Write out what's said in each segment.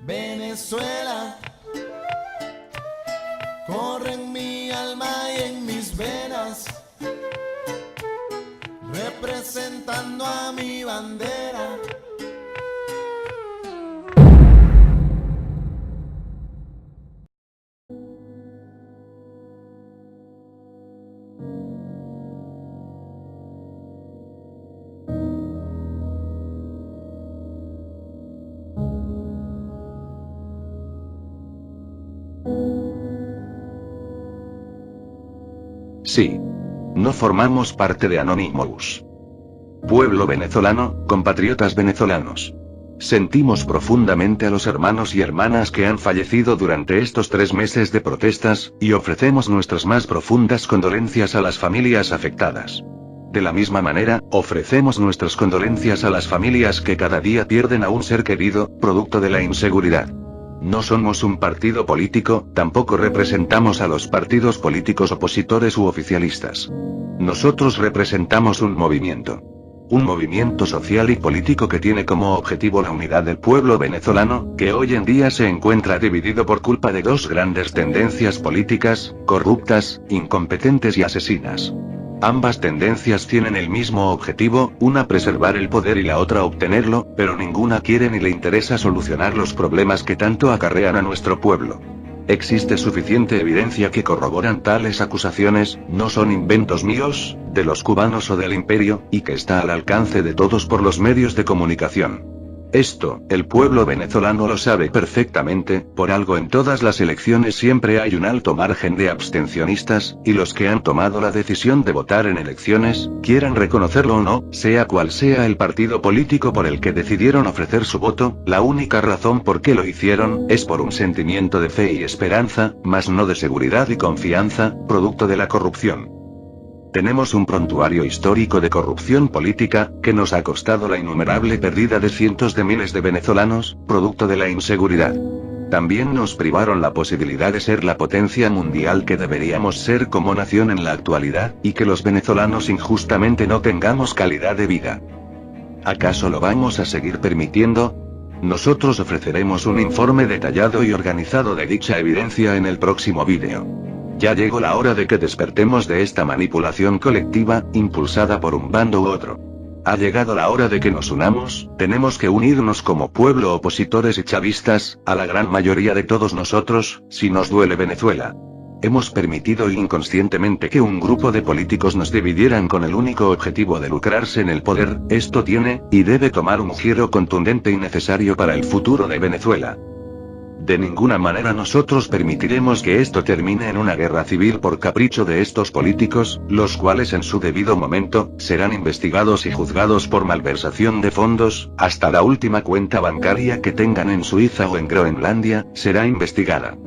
Venezuela, corre en mi alma y en mis venas, representando a mi bandera. Sí. No formamos parte de Anonymous. Pueblo venezolano, compatriotas venezolanos. Sentimos profundamente a los hermanos y hermanas que han fallecido durante estos 3 meses de protestas, y ofrecemos nuestras más profundas condolencias a las familias afectadas. De la misma manera, ofrecemos nuestras condolencias a las familias que cada día pierden a un ser querido, producto de la inseguridad. No somos un partido político, tampoco representamos a los partidos políticos opositores u oficialistas. Nosotros representamos un movimiento. Un movimiento social y político que tiene como objetivo la unidad del pueblo venezolano, que hoy en día se encuentra dividido por culpa de 2 grandes tendencias políticas, corruptas, incompetentes y asesinas. Ambas tendencias tienen el mismo objetivo, una preservar el poder y la otra obtenerlo, pero ninguna quiere ni le interesa solucionar los problemas que tanto acarrean a nuestro pueblo. Existe suficiente evidencia que corroboran tales acusaciones, no son inventos míos, de los cubanos o del imperio, y que está al alcance de todos por los medios de comunicación. Esto, el pueblo venezolano lo sabe perfectamente, por algo en todas las elecciones siempre hay un alto margen de abstencionistas, y los que han tomado la decisión de votar en elecciones, quieran reconocerlo o no, sea cual sea el partido político por el que decidieron ofrecer su voto, la única razón por qué lo hicieron, es por un sentimiento de fe y esperanza, mas no de seguridad y confianza, producto de la corrupción. Tenemos un prontuario histórico de corrupción política, que nos ha costado la innumerable pérdida de cientos de miles de venezolanos, producto de la inseguridad. También nos privaron la posibilidad de ser la potencia mundial que deberíamos ser como nación en la actualidad, y que los venezolanos injustamente no tengamos calidad de vida. ¿Acaso lo vamos a seguir permitiendo? Nosotros ofreceremos un informe detallado y organizado de dicha evidencia en el próximo vídeo. Ya llegó la hora de que despertemos de esta manipulación colectiva, impulsada por un bando u otro. Ha llegado la hora de que nos unamos, tenemos que unirnos como pueblo opositores y chavistas, a la gran mayoría de todos nosotros, si nos duele Venezuela. Hemos permitido inconscientemente que un grupo de políticos nos dividieran con el único objetivo de lucrarse en el poder, esto tiene, y debe tomar un giro contundente y necesario para el futuro de Venezuela. De ninguna manera nosotros permitiremos que esto termine en una guerra civil por capricho de estos políticos, los cuales en su debido momento, serán investigados y juzgados por malversación de fondos, hasta la última cuenta bancaria que tengan en Suiza o en Groenlandia, será investigada.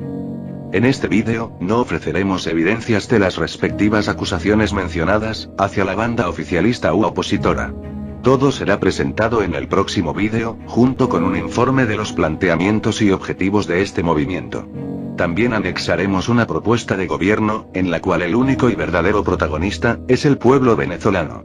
En este vídeo, no ofreceremos evidencias de las respectivas acusaciones mencionadas, hacia la banda oficialista u opositora. Todo será presentado en el próximo vídeo, junto con un informe de los planteamientos y objetivos de este movimiento. También anexaremos una propuesta de gobierno, en la cual el único y verdadero protagonista, es el pueblo venezolano.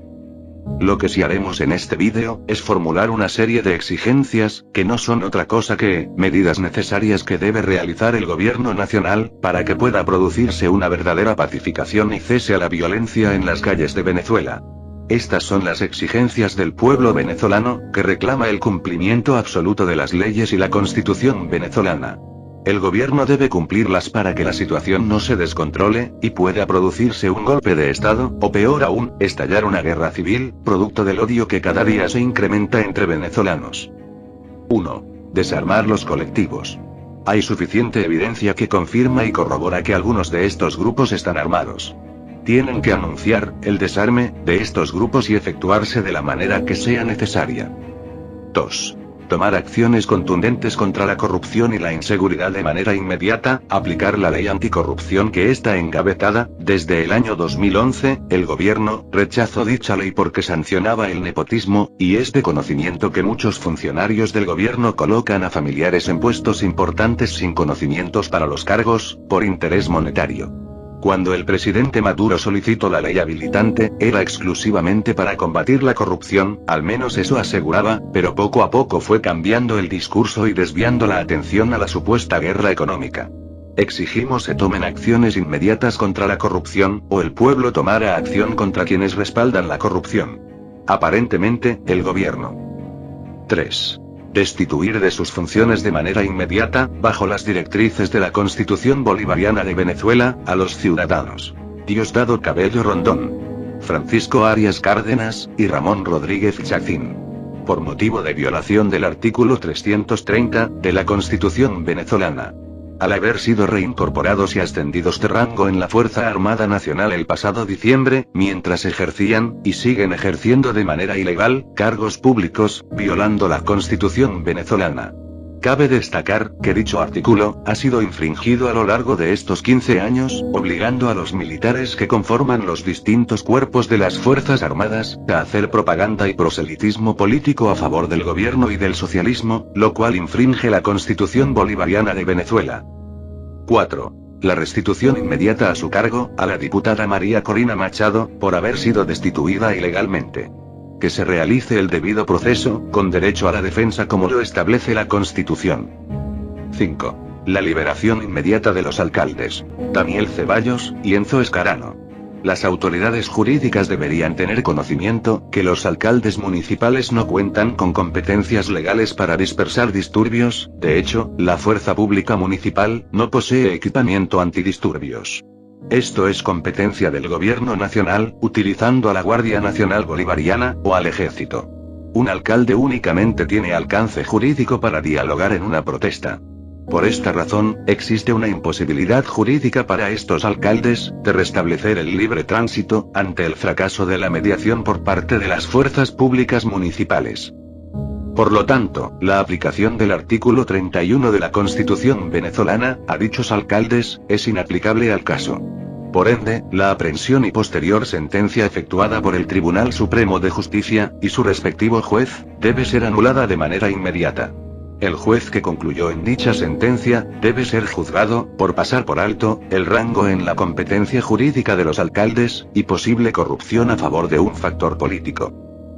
Lo que sí haremos en este vídeo, es formular una serie de exigencias, que no son otra cosa que, medidas necesarias que debe realizar el gobierno nacional, para que pueda producirse una verdadera pacificación y cese a la violencia en las calles de Venezuela. Estas son las exigencias del pueblo venezolano, que reclama el cumplimiento absoluto de las leyes y la constitución venezolana. El gobierno debe cumplirlas para que la situación no se descontrole, y pueda producirse un golpe de estado, o peor aún, estallar una guerra civil, producto del odio que cada día se incrementa entre venezolanos. 1. Desarmar los colectivos. Hay suficiente evidencia que confirma y corrobora que algunos de estos grupos están armados. Tienen que anunciar el desarme de estos grupos y efectuarse de la manera que sea necesaria. 2. Tomar acciones contundentes contra la corrupción y la inseguridad de manera inmediata, aplicar la ley anticorrupción que está engavetada. Desde el año 2011, el gobierno rechazó dicha ley porque sancionaba el nepotismo, y es de conocimiento que muchos funcionarios del gobierno colocan a familiares en puestos importantes sin conocimientos para los cargos, por interés monetario. Cuando el presidente Maduro solicitó la ley habilitante, era exclusivamente para combatir la corrupción, al menos eso aseguraba, pero poco a poco fue cambiando el discurso y desviando la atención a la supuesta guerra económica. Exigimos se tomen acciones inmediatas contra la corrupción, o el pueblo tomará acción contra quienes respaldan la corrupción. Aparentemente, el gobierno. 3. Destituir de sus funciones de manera inmediata, bajo las directrices de la Constitución Bolivariana de Venezuela, a los ciudadanos Diosdado Cabello Rondón, Francisco Arias Cárdenas, y Ramón Rodríguez Chacín. Por motivo de violación del artículo 330, de la Constitución venezolana. Al haber sido reincorporados y ascendidos de rango en la Fuerza Armada Nacional el pasado diciembre, mientras ejercían, y siguen ejerciendo de manera ilegal, cargos públicos, violando la Constitución venezolana. Cabe destacar, que dicho artículo, ha sido infringido a lo largo de estos 15 años, obligando a los militares que conforman los distintos cuerpos de las Fuerzas Armadas, a hacer propaganda y proselitismo político a favor del gobierno y del socialismo, lo cual infringe la Constitución Bolivariana de Venezuela. 4. La restitución inmediata a su cargo, a la diputada María Corina Machado, por haber sido destituida ilegalmente. Que se realice el debido proceso, con derecho a la defensa como lo establece la Constitución. 5. La liberación inmediata de los alcaldes Daniel Ceballos y Enzo Escarano. Las autoridades jurídicas deberían tener conocimiento, que los alcaldes municipales no cuentan con competencias legales para dispersar disturbios, de hecho, la fuerza pública municipal, no posee equipamiento antidisturbios. Esto es competencia del gobierno nacional, utilizando a la Guardia Nacional Bolivariana, o al ejército. Un alcalde únicamente tiene alcance jurídico para dialogar en una protesta. Por esta razón, existe una imposibilidad jurídica para estos alcaldes, de restablecer el libre tránsito, ante el fracaso de la mediación por parte de las fuerzas públicas municipales. Por lo tanto, la aplicación del artículo 31 de la Constitución venezolana, a dichos alcaldes, es inaplicable al caso. Por ende, la aprehensión y posterior sentencia efectuada por el Tribunal Supremo de Justicia, y su respectivo juez, debe ser anulada de manera inmediata. El juez que concluyó en dicha sentencia, debe ser juzgado, por pasar por alto, el rango en la competencia jurídica de los alcaldes, y posible corrupción a favor de un factor político.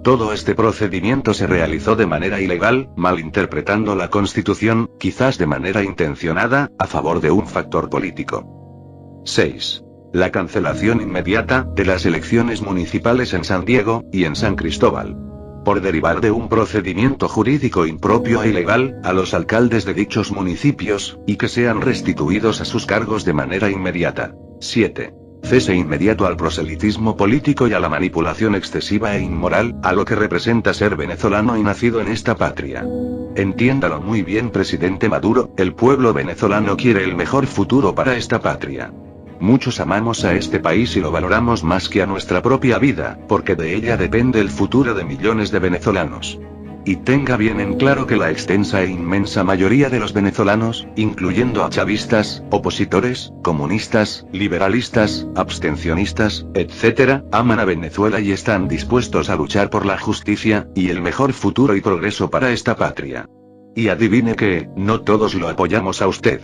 Todo este procedimiento se realizó de manera ilegal, malinterpretando la Constitución, quizás de manera intencionada, a favor de un factor político. 6. La cancelación inmediata, de las elecciones municipales en San Diego, y en San Cristóbal. Por derivar de un procedimiento jurídico impropio e ilegal, a los alcaldes de dichos municipios, y que sean restituidos a sus cargos de manera inmediata. 7. Cese inmediato al proselitismo político y a la manipulación excesiva e inmoral, a lo que representa ser venezolano y nacido en esta patria. Entiéndalo muy bien, presidente Maduro, el pueblo venezolano quiere el mejor futuro para esta patria. Muchos amamos a este país y lo valoramos más que a nuestra propia vida, porque de ella depende el futuro de millones de venezolanos. Y tenga bien en claro que la extensa e inmensa mayoría de los venezolanos, incluyendo a chavistas, opositores, comunistas, liberalistas, abstencionistas, etc., aman a Venezuela y están dispuestos a luchar por la justicia, y el mejor futuro y progreso para esta patria. Y adivine que, no todos lo apoyamos a usted.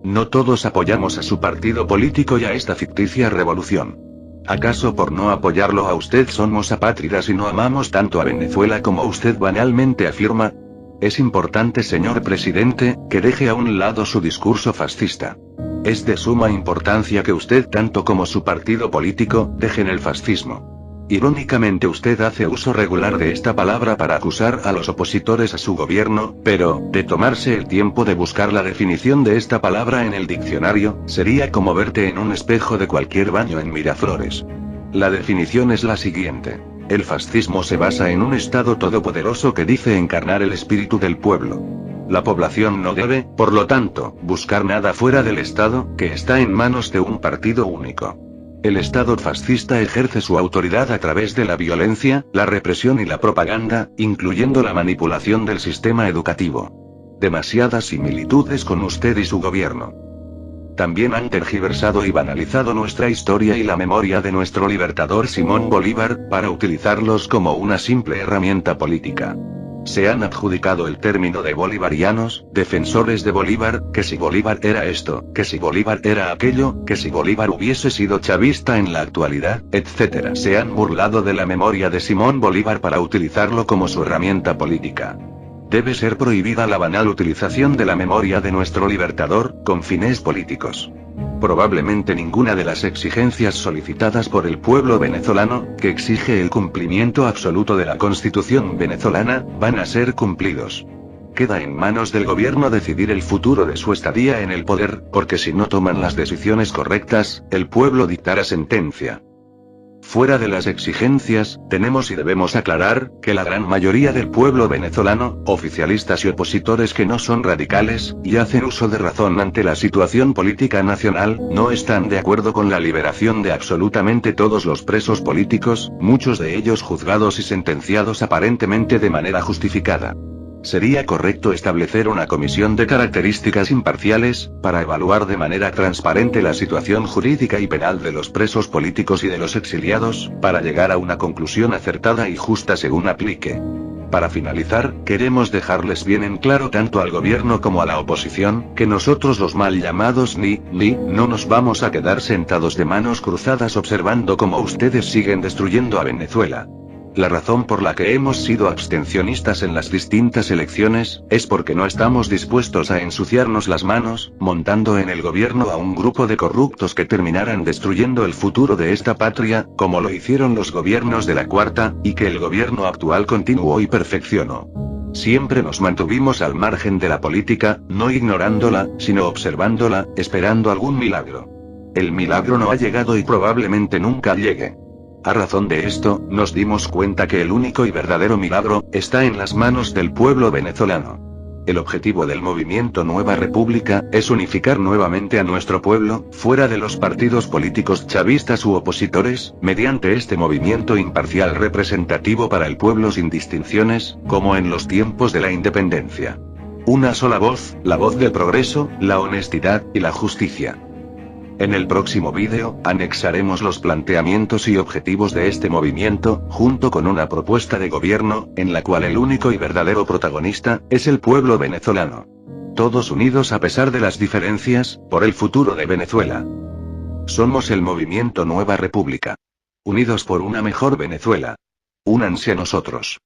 No todos apoyamos a su partido político y a esta ficticia revolución. ¿Acaso por no apoyarlo a usted somos apátridas y no amamos tanto a Venezuela como usted banalmente afirma? Es importante, señor presidente, que deje a un lado su discurso fascista. Es de suma importancia que usted, tanto como su partido político, dejen el fascismo. Irónicamente usted hace uso regular de esta palabra para acusar a los opositores a su gobierno, pero, de tomarse el tiempo de buscar la definición de esta palabra en el diccionario, sería como verte en un espejo de cualquier baño en Miraflores. La definición es la siguiente. El fascismo se basa en un Estado todopoderoso que dice encarnar el espíritu del pueblo. La población no debe, por lo tanto, buscar nada fuera del Estado, que está en manos de un partido único. El Estado fascista ejerce su autoridad a través de la violencia, la represión y la propaganda, incluyendo la manipulación del sistema educativo. Demasiadas similitudes con usted y su gobierno. También han tergiversado y banalizado nuestra historia y la memoria de nuestro libertador Simón Bolívar, para utilizarlos como una simple herramienta política. Se han adjudicado el término de bolivarianos, defensores de Bolívar, que si Bolívar era esto, que si Bolívar era aquello, que si Bolívar hubiese sido chavista en la actualidad, etc. Se han burlado de la memoria de Simón Bolívar para utilizarlo como su herramienta política. Debe ser prohibida la banal utilización de la memoria de nuestro libertador, con fines políticos. Probablemente ninguna de las exigencias solicitadas por el pueblo venezolano, que exige el cumplimiento absoluto de la Constitución venezolana, van a ser cumplidos. Queda en manos del gobierno decidir el futuro de su estadía en el poder, porque si no toman las decisiones correctas, el pueblo dictará sentencia. Fuera de las exigencias, tenemos y debemos aclarar, que la gran mayoría del pueblo venezolano, oficialistas y opositores que no son radicales, y hacen uso de razón ante la situación política nacional, no están de acuerdo con la liberación de absolutamente todos los presos políticos, muchos de ellos juzgados y sentenciados aparentemente de manera justificada. Sería correcto establecer una comisión de características imparciales, para evaluar de manera transparente la situación jurídica y penal de los presos políticos y de los exiliados, para llegar a una conclusión acertada y justa según aplique. Para finalizar, queremos dejarles bien en claro tanto al gobierno como a la oposición, que nosotros los mal llamados no nos vamos a quedar sentados de manos cruzadas observando cómo ustedes siguen destruyendo a Venezuela. La razón por la que hemos sido abstencionistas en las distintas elecciones, es porque no estamos dispuestos a ensuciarnos las manos, montando en el gobierno a un grupo de corruptos que terminaran destruyendo el futuro de esta patria, como lo hicieron los gobiernos de la Cuarta, y que el gobierno actual continuó y perfeccionó. Siempre nos mantuvimos al margen de la política, no ignorándola, sino observándola, esperando algún milagro. El milagro no ha llegado y probablemente nunca llegue. A razón de esto, nos dimos cuenta que el único y verdadero milagro, está en las manos del pueblo venezolano. El objetivo del movimiento Nueva República, es unificar nuevamente a nuestro pueblo, fuera de los partidos políticos chavistas u opositores, mediante este movimiento imparcial representativo para el pueblo sin distinciones, como en los tiempos de la independencia. Una sola voz, la voz del progreso, la honestidad, y la justicia. En el próximo vídeo, anexaremos los planteamientos y objetivos de este movimiento, junto con una propuesta de gobierno, en la cual el único y verdadero protagonista, es el pueblo venezolano. Todos unidos a pesar de las diferencias, por el futuro de Venezuela. Somos el movimiento Nueva República. Unidos por una mejor Venezuela. Únanse a nosotros.